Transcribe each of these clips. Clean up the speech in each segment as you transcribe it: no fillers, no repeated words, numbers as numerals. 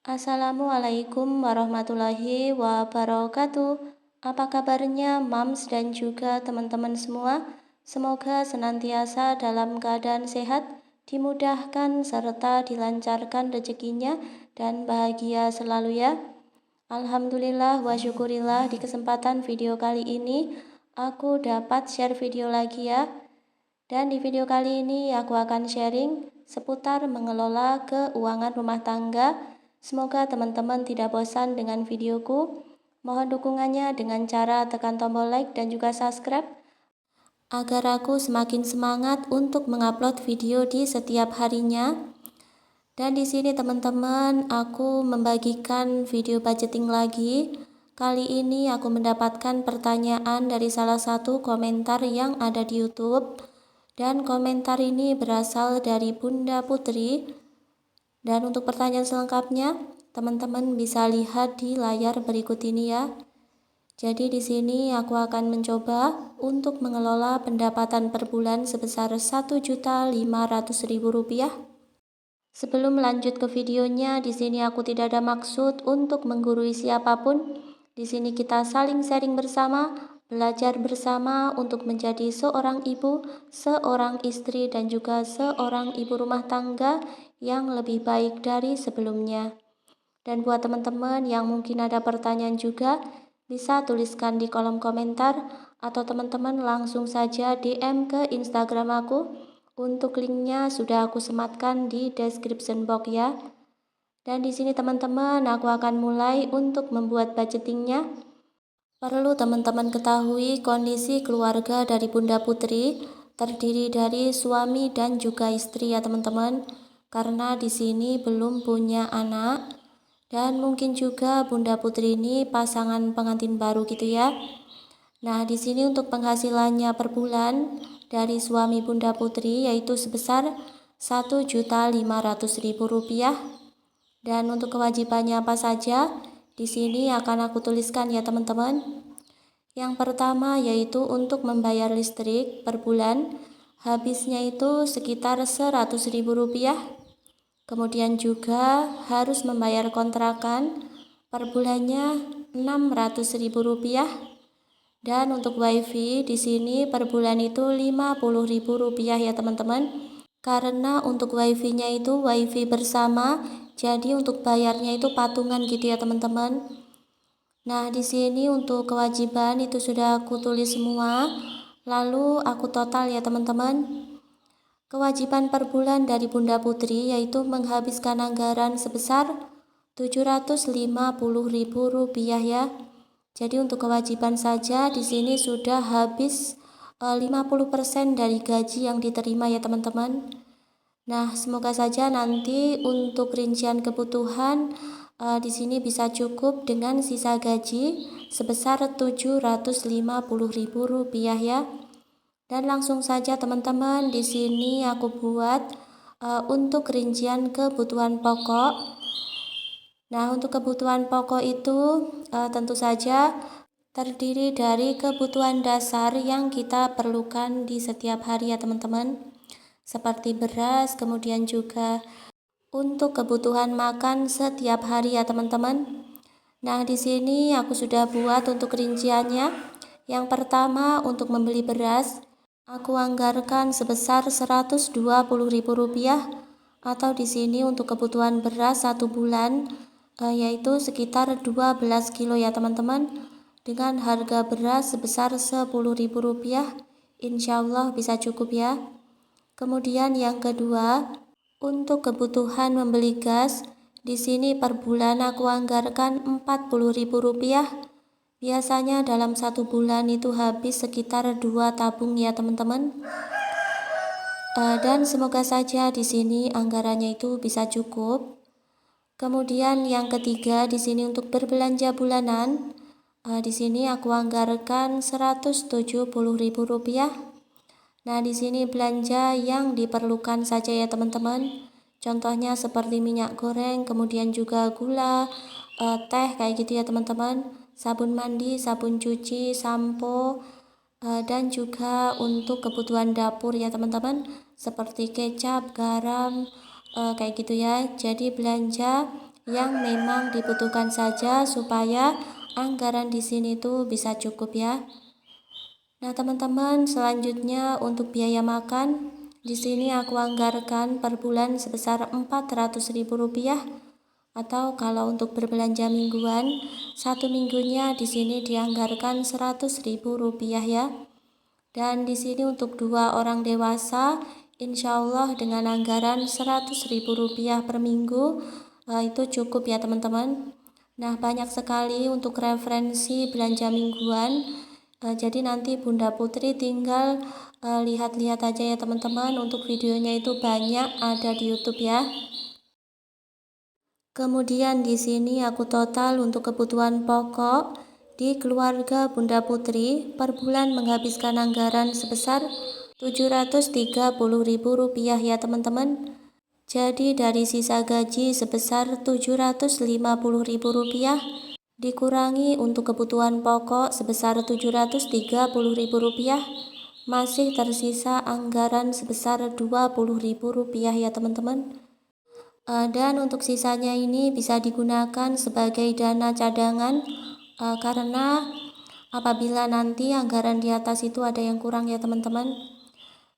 Assalamualaikum warahmatullahi wabarakatuh. Apa kabarnya, Mams dan juga teman-teman semua? Semoga senantiasa dalam keadaan sehat, dimudahkan serta dilancarkan rezekinya dan bahagia selalu ya. Alhamdulillah wa syukurillah, di kesempatan video kali ini aku dapat share video lagi ya. Dan di video kali ini aku akan sharing seputar mengelola keuangan rumah tangga. Semoga teman-teman tidak bosan dengan videoku. Mohon dukungannya dengan cara tekan tombol like dan juga subscribe agar aku semakin semangat untuk mengupload video di setiap harinya. Dan di sini teman-teman, aku membagikan video budgeting lagi. Kali ini aku mendapatkan pertanyaan dari salah satu komentar yang ada di YouTube. Dan komentar ini berasal dari Bunda Putri. Dan untuk pertanyaan selengkapnya, teman-teman bisa lihat di layar berikut ini ya. Jadi di sini aku akan mencoba untuk mengelola pendapatan per bulan sebesar Rp1.500.000. Sebelum lanjut ke videonya, di sini aku tidak ada maksud untuk menggurui siapapun. Di sini kita saling sharing bersama, belajar bersama untuk menjadi seorang ibu, seorang istri, dan juga seorang ibu rumah tangga yang lebih baik dari sebelumnya. Dan buat teman-teman yang mungkin ada pertanyaan juga, bisa tuliskan di kolom komentar atau teman-teman langsung saja DM ke Instagram aku. Untuk linknya sudah aku sematkan di description box ya. Dan di sini teman-teman, aku akan mulai untuk membuat budgetingnya. Perlu teman-teman ketahui kondisi keluarga dari Bunda Putri terdiri dari suami dan juga istri ya teman-teman. Karena di sini belum punya anak dan mungkin juga Bunda Putri ini pasangan pengantin baru gitu ya. Nah, di sini untuk penghasilannya per bulan dari suami Bunda Putri yaitu sebesar Rp1.500.000. Dan untuk kewajibannya apa saja? Di sini akan aku tuliskan ya teman-teman. Yang pertama yaitu untuk membayar listrik per bulan, habisnya itu sekitar Rp100.000. Kemudian juga harus membayar kontrakan per bulannya Rp600.000. Dan untuk wifi di sini per bulan itu Rp50.000 ya teman-teman. Karena untuk wifi-nya itu wifi bersama, jadi untuk bayarnya itu patungan gitu ya teman-teman. Nah, di sini untuk kewajiban itu sudah aku tulis semua. Lalu aku total ya teman-teman. Kewajiban per bulan dari Bunda Putri yaitu menghabiskan anggaran sebesar Rp750.000 ya. Jadi untuk kewajiban saja di sini sudah habis 50% dari gaji yang diterima ya teman-teman. Nah, semoga saja nanti untuk rincian kebutuhan di sini bisa cukup dengan sisa gaji sebesar Rp750.000 ya. Dan langsung saja teman-teman, di sini aku buat untuk rincian kebutuhan pokok. Nah, untuk kebutuhan pokok itu tentu saja terdiri dari kebutuhan dasar yang kita perlukan di setiap hari ya teman-teman. Seperti beras, kemudian juga untuk kebutuhan makan setiap hari ya teman-teman. Nah, di sini aku sudah buat untuk rinciannya. Yang pertama untuk membeli beras, aku anggarkan sebesar Rp120.000 atau di sini untuk kebutuhan beras 1 bulan yaitu sekitar 12 kilo ya teman-teman. Dengan harga beras sebesar Rp10.000, insya Allah bisa cukup ya. Kemudian yang kedua, untuk kebutuhan membeli gas, di sini per bulan aku anggarkan Rp40.000. Biasanya dalam 1 bulan itu habis sekitar 2 tabung ya teman-teman. Dan semoga saja di sini anggarannya itu bisa cukup. Kemudian yang ketiga di sini untuk berbelanja bulanan, di sini aku anggarkan Rp170.000. Nah, di sini belanja yang diperlukan saja ya teman-teman. Contohnya seperti minyak goreng, kemudian juga gula, teh kayak gitu ya teman-teman. Sabun mandi, sabun cuci, sampo, dan juga untuk kebutuhan dapur ya teman-teman. Seperti kecap, garam, kayak gitu ya. Jadi belanja yang memang dibutuhkan saja supaya anggaran di sini tuh bisa cukup ya. Nah, teman-teman, selanjutnya untuk biaya makan, di sini aku anggarkan per bulan sebesar Rp400.000, atau kalau untuk berbelanja mingguan, satu minggunya di sini dianggarkan Rp100.000 ya. Dan di sini untuk 2 orang dewasa, insya Allah dengan anggaran Rp100.000 per minggu, itu cukup ya teman-teman. Nah, banyak sekali untuk referensi belanja mingguan. Jadi nanti Bunda Putri tinggal lihat-lihat aja ya teman-teman. Untuk videonya itu banyak ada di YouTube ya. Kemudian di sini aku total untuk kebutuhan pokok di keluarga Bunda Putri per bulan menghabiskan anggaran sebesar Rp730.000 ya teman-teman. Jadi dari sisa gaji sebesar Rp750.000 dikurangi untuk kebutuhan pokok sebesar Rp730.000, masih tersisa anggaran sebesar Rp20.000 ya teman-teman. Dan untuk sisanya ini bisa digunakan sebagai dana cadangan, karena apabila nanti anggaran di atas itu ada yang kurang ya teman-teman.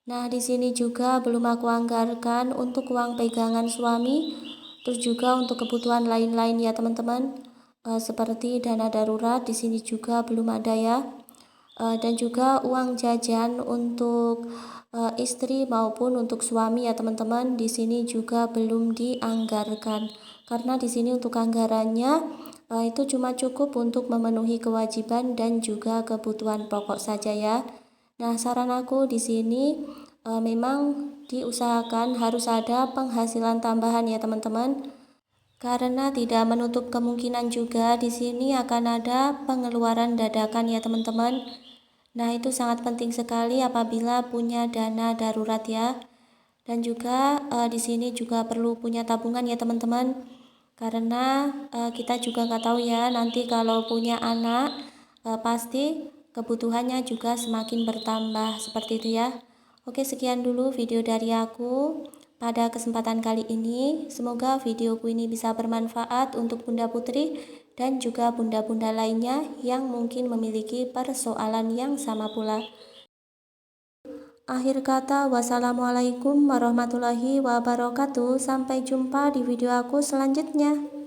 Nah, di sini juga belum aku anggarkan untuk uang pegangan suami, terus juga untuk kebutuhan lain-lain ya teman-teman, seperti dana darurat di sini juga belum ada ya. Dan juga uang jajan untuk istri maupun untuk suami ya teman-teman, di sini juga belum dianggarkan karena di sini untuk anggarannya itu cuma cukup untuk memenuhi kewajiban dan juga kebutuhan pokok saja ya. Nah, saran aku di sini memang diusahakan harus ada penghasilan tambahan ya teman-teman, karena tidak menutup kemungkinan juga di sini akan ada pengeluaran dadakan ya teman-teman. Nah, itu sangat penting sekali apabila punya dana darurat ya. Dan juga di sini juga perlu punya tabungan ya teman-teman. Karena kita juga nggak tahu ya nanti kalau punya anak pasti kebutuhannya juga semakin bertambah seperti itu ya. Oke, sekian dulu video dari aku pada kesempatan kali ini. Semoga videoku ini bisa bermanfaat untuk Bunda Putri dan juga bunda-bunda lainnya yang mungkin memiliki persoalan yang sama pula. Akhir kata, wassalamualaikum warahmatullahi wabarakatuh. Sampai jumpa di video aku selanjutnya.